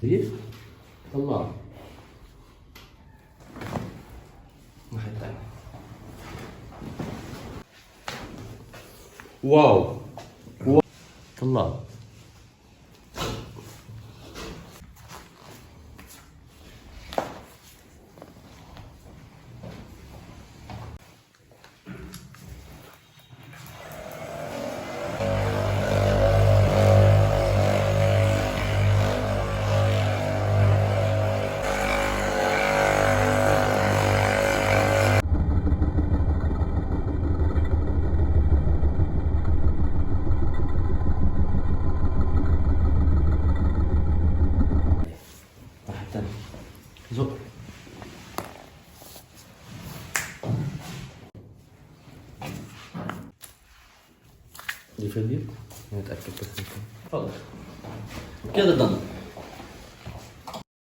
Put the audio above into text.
زيد. طلع. واحد تاني. واو. طلع. واحد تاني. زق. دي فيديو نتأكد بس. تفضل. كده ضن.